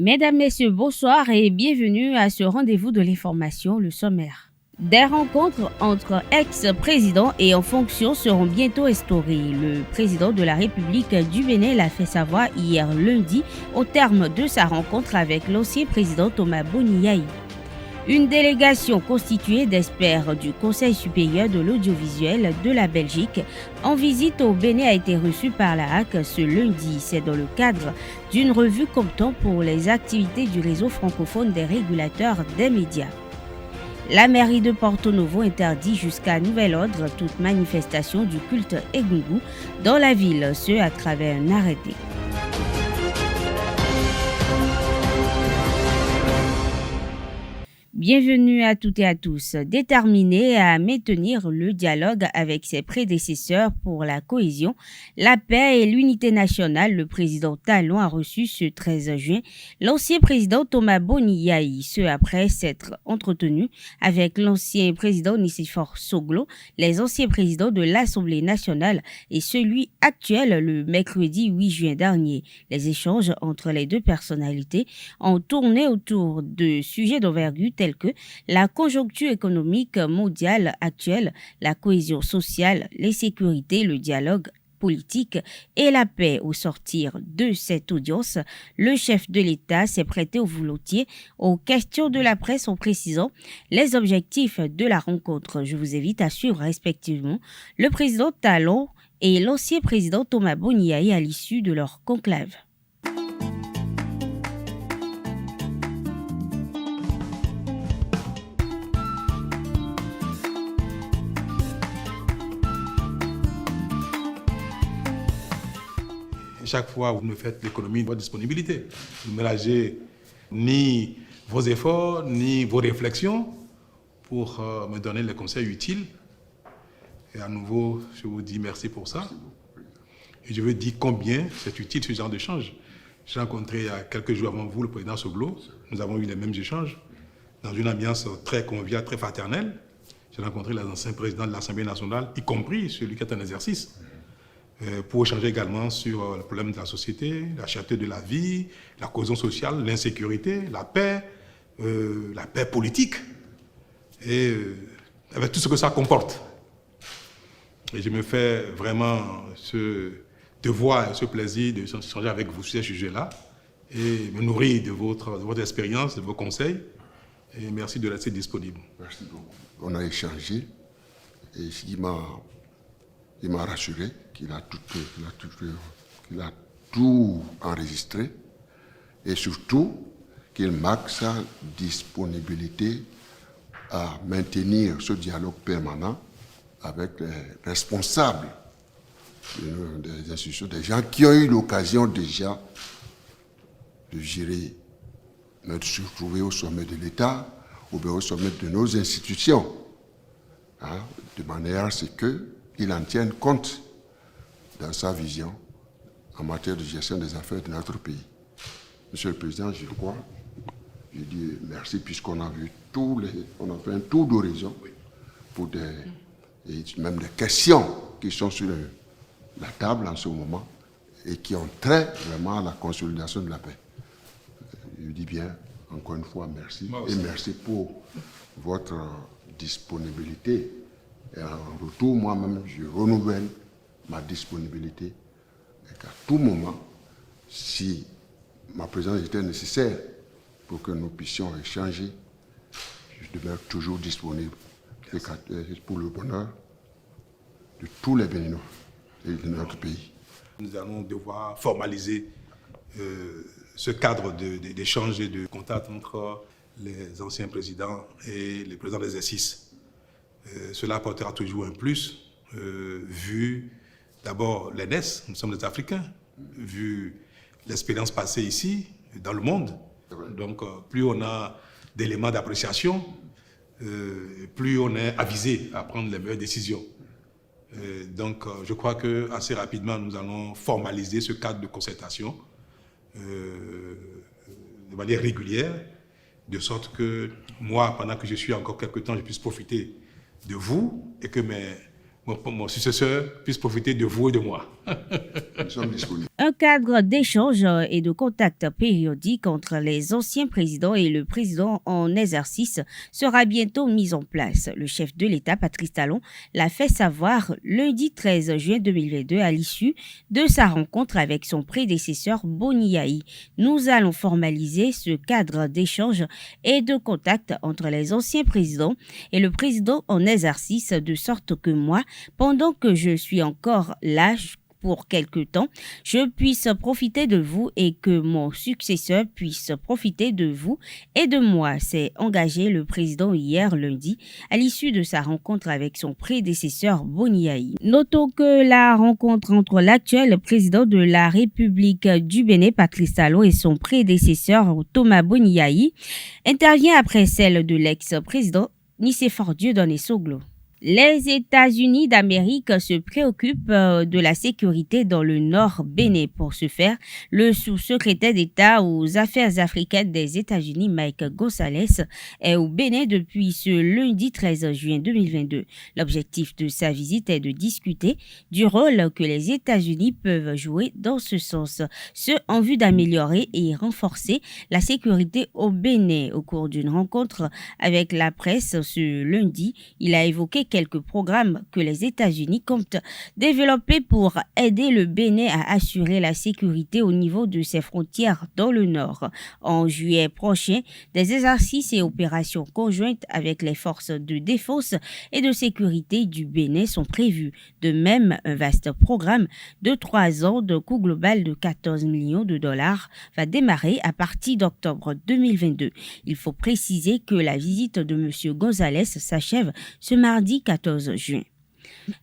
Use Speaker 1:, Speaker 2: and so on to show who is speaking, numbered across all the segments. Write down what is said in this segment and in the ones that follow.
Speaker 1: Mesdames, Messieurs, bonsoir et bienvenue à ce rendez-vous de l'information, le sommaire. Des rencontres entre ex-présidents et en fonction seront bientôt instaurées. Le président de la République du Bénin l'a fait savoir hier lundi au terme de sa rencontre avec l'ancien président Thomas Boni Yayi. Une délégation constituée d'experts du Conseil supérieur de l'audiovisuel de la Belgique en visite au Bénin a été reçue par la HAC ce lundi. C'est dans le cadre d'une revue comptant pour les activités du réseau francophone des régulateurs des médias. La mairie de Porto Novo interdit jusqu'à nouvel ordre toute manifestation du culte Egungun dans la ville, ce à travers un arrêté. Bienvenue à toutes et à tous. Déterminé à maintenir le dialogue avec ses prédécesseurs pour la cohésion, la paix et l'unité nationale, le président Talon a reçu ce 13 juin l'ancien président Thomas Boni Yayi, ce après s'être entretenu avec l'ancien président Nicéphore Soglo, les anciens présidents de l'Assemblée nationale et celui actuel le mercredi 8 juin dernier. Les échanges entre les deux personnalités ont tourné autour de sujets d'envergure tels que la conjoncture économique mondiale actuelle, la cohésion sociale, l'insécurité, le dialogue politique et la paix. Au sortir de cette audience, le chef de l'État s'est prêté au volontiers aux questions de la presse en précisant les objectifs de la rencontre. Je vous invite à suivre respectivement le président Talon et l'ancien président Thomas Boni Yayi à l'issue de leur conclave.
Speaker 2: Chaque fois, vous me faites l'économie de votre disponibilité. Vous ne mélangez ni vos efforts, ni vos réflexions pour me donner les conseils utiles. Et à nouveau, je vous dis merci pour ça. Et je veux dire combien c'est utile ce genre d'échange. J'ai rencontré il y a quelques jours avant vous le président Soglo. Nous avons eu les mêmes échanges dans une ambiance très conviviale, très fraternelle. J'ai rencontré les anciens présidents de l'Assemblée nationale, y compris celui qui est en exercice, pour échanger également sur le problème de la société, la cherté de la vie, la cohésion sociale, l'insécurité, la paix politique, et avec tout ce que ça comporte. Et je me fais vraiment ce devoir et ce plaisir de échanger avec vous sur ces sujets-là et me nourrir de votre expérience, de vos conseils. Et merci de rester disponible.
Speaker 3: Merci beaucoup. On a échangé et il m'a rassuré qu'il a tout enregistré et surtout qu'il marque sa disponibilité à maintenir ce dialogue permanent avec les responsables des institutions, des gens qui ont eu l'occasion déjà de gérer, de se retrouver au sommet de l'État ou bien au sommet de nos institutions, de manière à ce qu'il en tienne compte dans sa vision en matière de gestion des affaires de notre pays. Monsieur le Président, je crois, je dis merci puisqu'on a vu on a fait un tour d'horizon pour même des questions qui sont sur la table en ce moment et qui ont trait vraiment à la consolidation de la paix. Je dis bien, encore une fois, merci et merci pour votre disponibilité. Et en retour, moi-même, je renouvelle ma disponibilité et qu'à tout moment, si ma présence était nécessaire pour que nous puissions échanger, je demeure toujours disponible pour le bonheur de tous les Béninois et de notre pays.
Speaker 2: Nous allons devoir formaliser ce cadre d'échange et de contact entre les anciens présidents et les présidents d'exercice. Cela apportera toujours un plus, vu d'abord l'aînesse, nous sommes des Africains, vu l'expérience passée ici, dans le monde. Donc, plus on a d'éléments d'appréciation, plus on est avisé à prendre les meilleures décisions. Donc, je crois qu'assez rapidement, nous allons formaliser ce cadre de concertation de manière régulière, de sorte que moi, pendant que je suis encore quelque temps, je puisse profiter de vous et que mon successeur puisse profiter de vous et de moi.
Speaker 3: Nous sommes disponibles.
Speaker 1: Un cadre d'échange et de contact périodique entre les anciens présidents et le président en exercice sera bientôt mis en place. Le chef de l'État, Patrice Talon, l'a fait savoir lundi 13 juin 2022 à l'issue de sa rencontre avec son prédécesseur Boni Yayi. Nous allons formaliser ce cadre d'échange et de contact entre les anciens présidents et le président en exercice de sorte que moi, pendant que je suis encore là, pour quelque temps, je puisse profiter de vous et que mon successeur puisse profiter de vous et de moi, s'est engagé le président hier lundi à l'issue de sa rencontre avec son prédécesseur Boni Yayi. Notons que la rencontre entre l'actuel président de la République du Bénin, Patrice Talon, et son prédécesseur Thomas Boni Yayi intervient après celle de l'ex-président Nicéphore Dieudonné Soglo. Les États-Unis d'Amérique se préoccupent de la sécurité dans le nord Bénin. Pour ce faire, le sous-secrétaire d'État aux Affaires africaines des États-Unis, Mike Gonzalez, est au Bénin depuis ce lundi 13 juin 2022. L'objectif de sa visite est de discuter du rôle que les États-Unis peuvent jouer dans ce sens, ce en vue d'améliorer et renforcer la sécurité au Bénin. Au cours d'une rencontre avec la presse ce lundi, il a évoqué quelques programmes que les États-Unis comptent développer pour aider le Bénin à assurer la sécurité au niveau de ses frontières dans le nord. En juillet prochain, des exercices et opérations conjointes avec les forces de défense et de sécurité du Bénin sont prévus. De même, un vaste programme de 3 ans de coût global de 14 millions de dollars va démarrer à partir d'octobre 2022. Il faut préciser que la visite de M. Gonzalez s'achève ce mardi 14 juin.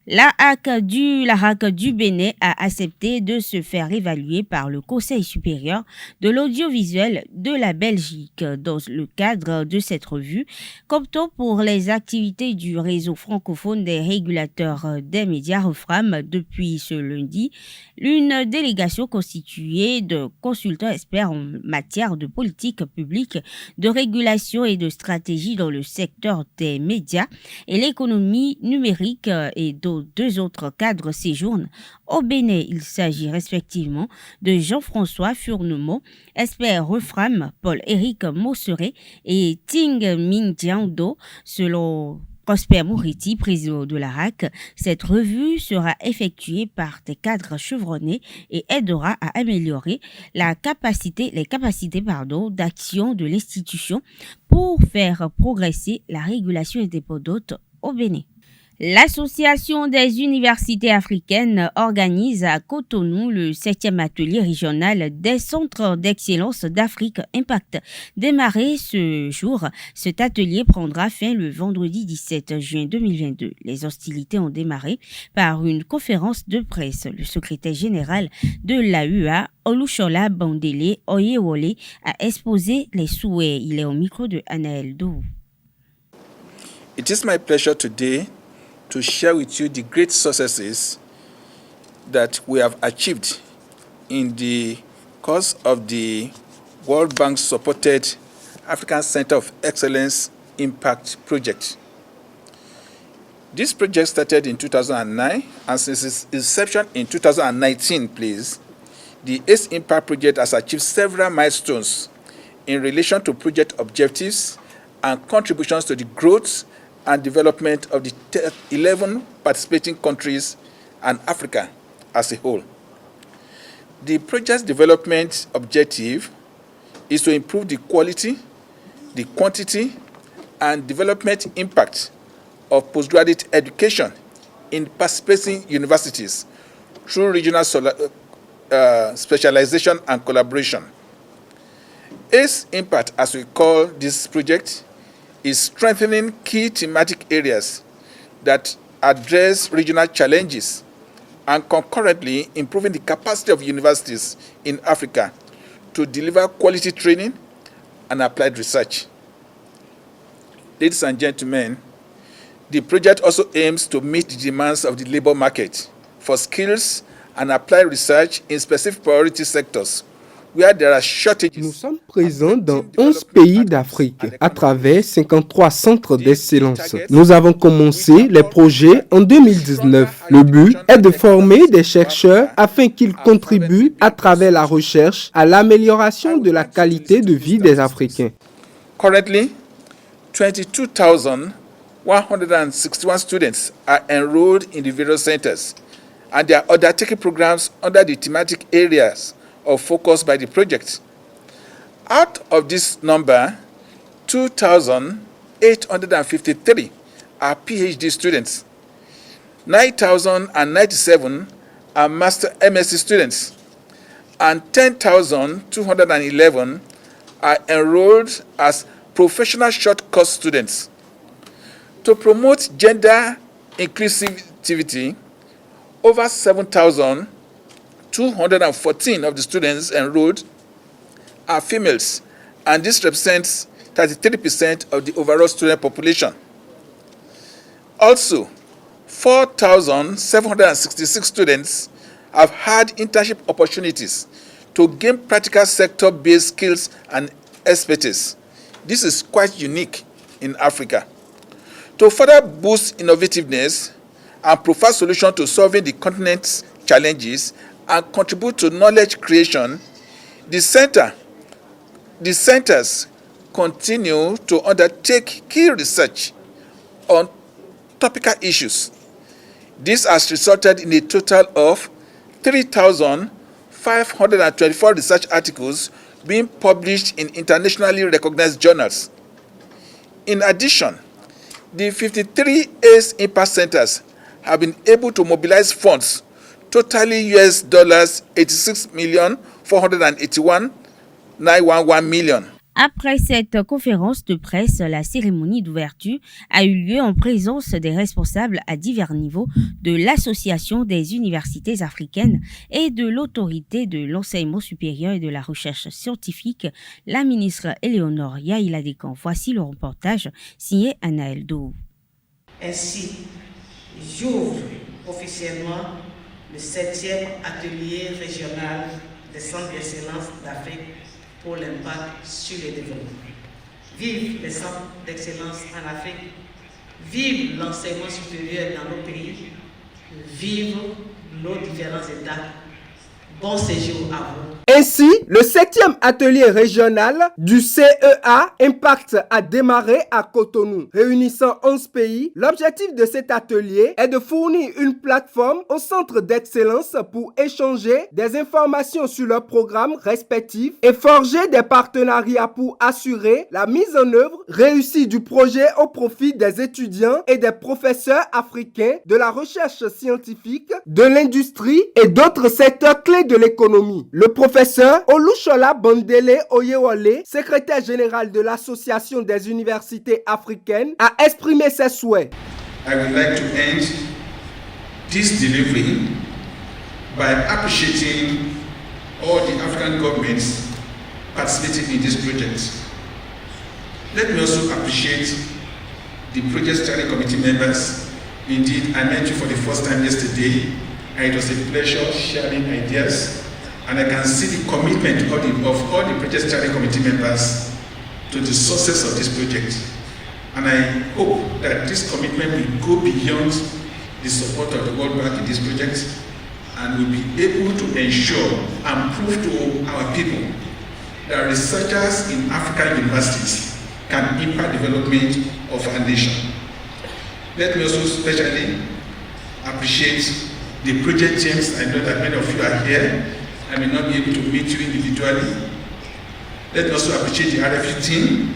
Speaker 1: La RAC du Bénin a accepté de se faire évaluer par le Conseil supérieur de l'audiovisuel de la Belgique. Dans le cadre de cette revue, comptant pour les activités du réseau francophone des régulateurs des médias REFRAM depuis ce lundi, une délégation constituée de consultants experts en matière de politique publique, de régulation et de stratégie dans le secteur des médias et l'économie numérique et deux autres cadres séjournent au Bénin. Il s'agit respectivement de Jean-François Fournemont, expert REFRAM, Paul-Éric Mosseret et Ting Ming Jiangdo, selon Prosper Mouriti, président de la RAC. Cette revue sera effectuée par des cadres chevronnés et aidera à améliorer les capacités d'action de l'institution pour faire progresser la régulation indépendante au Bénin. L'Association des universités africaines organise à Cotonou le 7e atelier régional des centres d'excellence d'Afrique Impact. Démarré ce jour, cet atelier prendra fin le vendredi 17 juin 2022. Les hostilités ont démarré par une conférence de presse. Le secrétaire général de l'AUA, Olusola Bandele Oyewole, a exposé les souhaits. Il est au micro de Anaël Dou.
Speaker 4: It is my pleasure today to share with you the great successes that we have achieved in the course of the World Bank-supported African Center of Excellence Impact Project. This project started in 2009, and since its inception in 2019, the ACE Impact Project has achieved several milestones in relation to project objectives and contributions to the growth and development of the 11 participating countries and Africa as a whole. The project's development objective is to improve the quality, the quantity, and development impact of postgraduate education in participating universities through regional specialization and collaboration. ACE Impact, as we call this project, is strengthening key thematic areas that address regional challenges and concurrently improving the capacity of universities in Africa to deliver quality training and applied research. Ladies and gentlemen, the project also aims to meet the demands of the labor market for skills and applied research in specific priority sectors where there are shortages.
Speaker 5: Nous sommes présents dans 11 pays d'Afrique à travers 53 centres d'excellence. Nous avons commencé les projets en 2019. Le but est de former des chercheurs afin qu'ils contribuent à travers la recherche à l'amélioration de la qualité de vie des Africains.
Speaker 4: Currently, 22,161 students are enrolled in the various centers, and there are undertaking programs under the thematic areas of focus by the project. Out of this number, 2,853 are PhD students, 9,097 are Master MSc students, and 10,211 are enrolled as professional short course students. To promote gender inclusivity, over 7,214 of the students enrolled are females, and this represents 33% of the overall student population. Also, 4,766 students have had internship opportunities to gain practical sector-based skills and expertise. This is quite unique in Africa. To further boost innovativeness and provide solutions to solving the continent's challenges and contribute to knowledge creation, the centers continue to undertake key research on topical issues. This has resulted in a total of 3,524 research articles being published in internationally recognized journals. In addition, the 53 ACE Impact Centers have been able to mobilize funds totaling $86,481,911 million.
Speaker 1: Après cette conférence de presse, la cérémonie d'ouverture a eu lieu en présence des responsables à divers niveaux de l'Association des universités africaines et de l'Autorité de l'enseignement supérieur et de la recherche scientifique, la ministre Éléonore Yaïla Descamps. Voici le reportage signé Anaël Dou.
Speaker 6: Ainsi, j'ouvre officiellement le 7e atelier régional des centres d'excellence d'Afrique pour l'impact sur le développement. Vive les centres d'excellence en Afrique, vive l'enseignement supérieur dans nos pays, vive nos différents États. Bon séjour à vous.
Speaker 5: Ainsi, le 7e atelier régional du CEA Impact a démarré à Cotonou. Réunissant 11 pays, l'objectif de cet atelier est de fournir une plateforme aux centres d'excellence pour échanger des informations sur leurs programmes respectifs et forger des partenariats pour assurer la mise en œuvre réussie du projet au profit des étudiants et des professeurs africains de la recherche scientifique, de l'industrie et d'autres secteurs clés de l'économie. Le professeur Olushola Bandele Oyewole, secrétaire général de l'Association des universités africaines, a exprimé ses souhaits.
Speaker 4: I would like to end this delivery by appreciating all the African governments participating in this project. Let me also appreciate the project steering committee members. Indeed, I met you for the first time yesterday, and it was a pleasure sharing ideas, and I can see the commitment of all the project steering committee members to the success of this project. And I hope that this commitment will go beyond the support of the World Bank in this project, and will be able to ensure and prove to our people that researchers in African universities can impact development of our nation. Let me also especially appreciate the project teams. I know that many of you are here. I may not be able to meet you individually. Let me also appreciate the RFU team.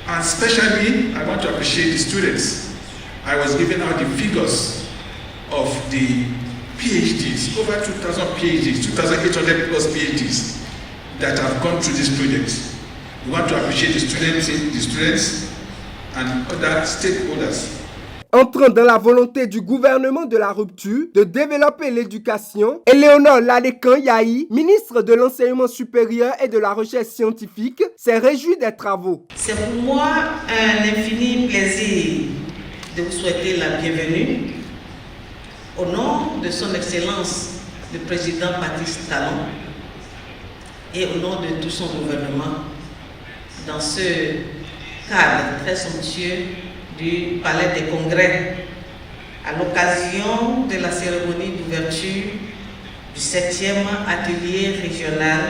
Speaker 4: And especially, I want to appreciate the students. I was giving out the figures of the PhDs, over 2,000 PhDs, 2,800 plus PhDs that have gone through this project. We want to appreciate the students and other stakeholders.
Speaker 5: Entrant dans la volonté du gouvernement de la rupture de développer l'éducation, Éléonore Ladekang Yayi, ministre de l'Enseignement supérieur et de la Recherche scientifique, s'est réjouie des travaux.
Speaker 6: C'est pour moi un infini plaisir de vous souhaiter la bienvenue au nom de son Excellence le Président Patrice Talon, et au nom de tout son gouvernement dans ce cadre très somptueux du Palais des Congrès à l'occasion de la cérémonie d'ouverture du 7e atelier régional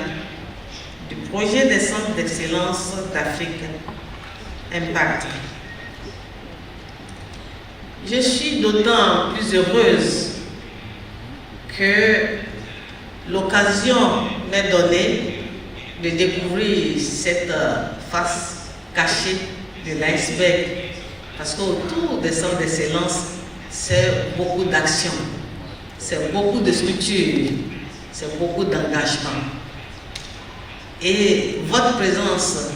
Speaker 6: du projet des centres d'excellence d'Afrique Impact. Je suis d'autant plus heureuse que l'occasion m'est donnée de découvrir cette face cachée de l'iceberg, parce qu'autour des centres d'excellence, c'est beaucoup d'actions, c'est beaucoup de structures, c'est beaucoup d'engagement. Et votre présence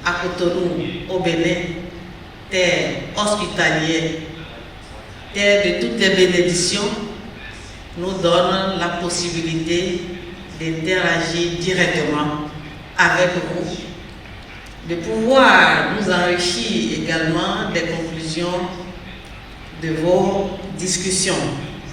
Speaker 6: à Cotonou, au Bénin, terre hospitalière, terre de toutes les bénédictions, nous donne la possibilité d'interagir directement avec vous, de pouvoir nous enrichir également des conclusions de vos discussions.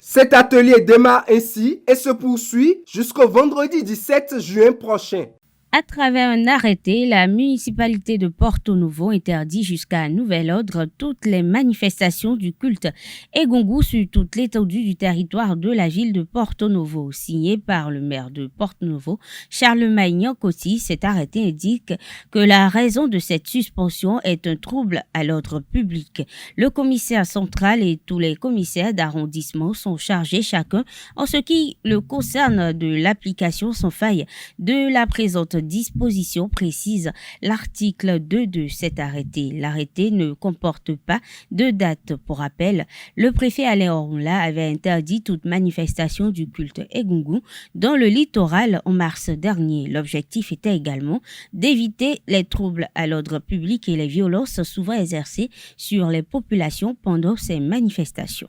Speaker 5: Cet atelier démarre ainsi et se poursuit jusqu'au vendredi 17 juin prochain.
Speaker 1: À travers un arrêté, la municipalité de Porto Novo interdit jusqu'à nouvel ordre toutes les manifestations du culte Egungun sur toute l'étendue du territoire de la ville de Porto Novo. Signé par le maire de Porto Novo, Charlemagne Nyankoti, cet arrêté indique que la raison de cette suspension est un trouble à l'ordre public. Le commissaire central et tous les commissaires d'arrondissement sont chargés chacun en ce qui le concerne de l'application sans faille de la présente disposition, précise l'article 2 de cet arrêté. L'arrêté ne comporte pas de date. Pour rappel, le préfet Alain Orunla avait interdit toute manifestation du culte Egungun dans le littoral en mars dernier. L'objectif était également d'éviter les troubles à l'ordre public et les violences souvent exercées sur les populations pendant ces manifestations.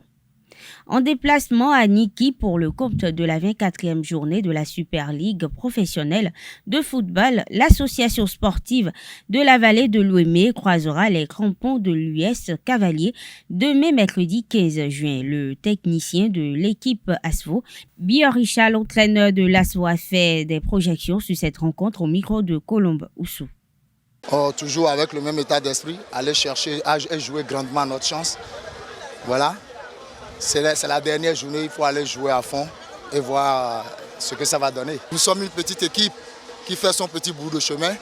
Speaker 1: En déplacement à Niki pour le compte de la 24e journée de la Super Ligue professionnelle de football, l'association sportive de la vallée de l'Ouémé croisera les crampons de l'US Cavalier demain mercredi 15 juin. Le technicien de l'équipe ASVO, Bioricha, l'entraîneur de l'ASVO, a fait des projections sur cette rencontre au micro de Colombe Oussou.
Speaker 7: Toujours avec le même état d'esprit, aller chercher et jouer grandement notre chance. Voilà. C'est la dernière journée, il faut aller jouer à fond et voir ce que ça va donner. Nous sommes une petite équipe qui fait son petit bout de chemin.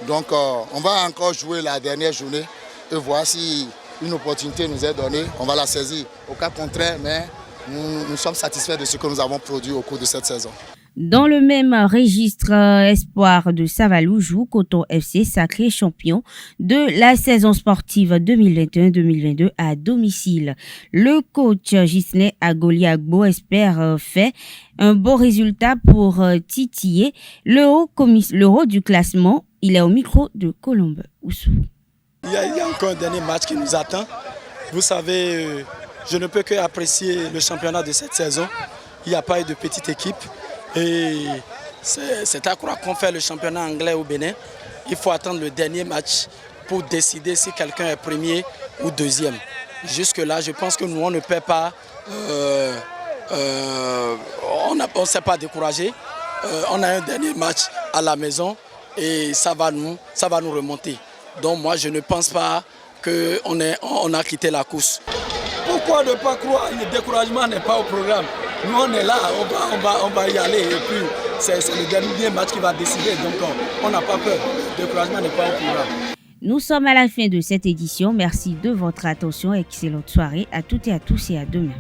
Speaker 7: Donc on va encore jouer la dernière journée et voir si une opportunité nous est donnée. On va la saisir. Au cas contraire, mais nous sommes satisfaits de ce que nous avons produit au cours de cette saison.
Speaker 1: Dans le même registre, Espoir de Savalou joue Coton FC, sacré champion de la saison sportive 2021-2022 à domicile. Le coach Gisley Agoliagbo espère faire un bon résultat pour titiller le haut du classement. Il est au micro de Colombe Oussou.
Speaker 8: Il y a encore un dernier match qui nous attend. Vous savez, je ne peux que apprécier le championnat de cette saison. Il n'y a pas eu de petite équipe. Et c'est à croire qu'on fait le championnat anglais au Bénin. Il faut attendre le dernier match pour décider si quelqu'un est premier ou deuxième. Jusque-là, je pense que nous, on ne peut pas, on ne s'est pas découragé. On a un dernier match à la maison et ça va nous remonter. Donc moi, je ne pense pas qu'on a quitté la course. Pourquoi ne pas croire? Le découragement n'est pas au programme. Nous, on est là, on va y aller. Et puis, c'est le dernier match qui va décider. Donc, on n'a pas peur. Le découragement n'est pas au programme.
Speaker 1: Nous sommes à la fin de cette édition. Merci de votre attention. Excellente soirée à toutes et à tous et à demain.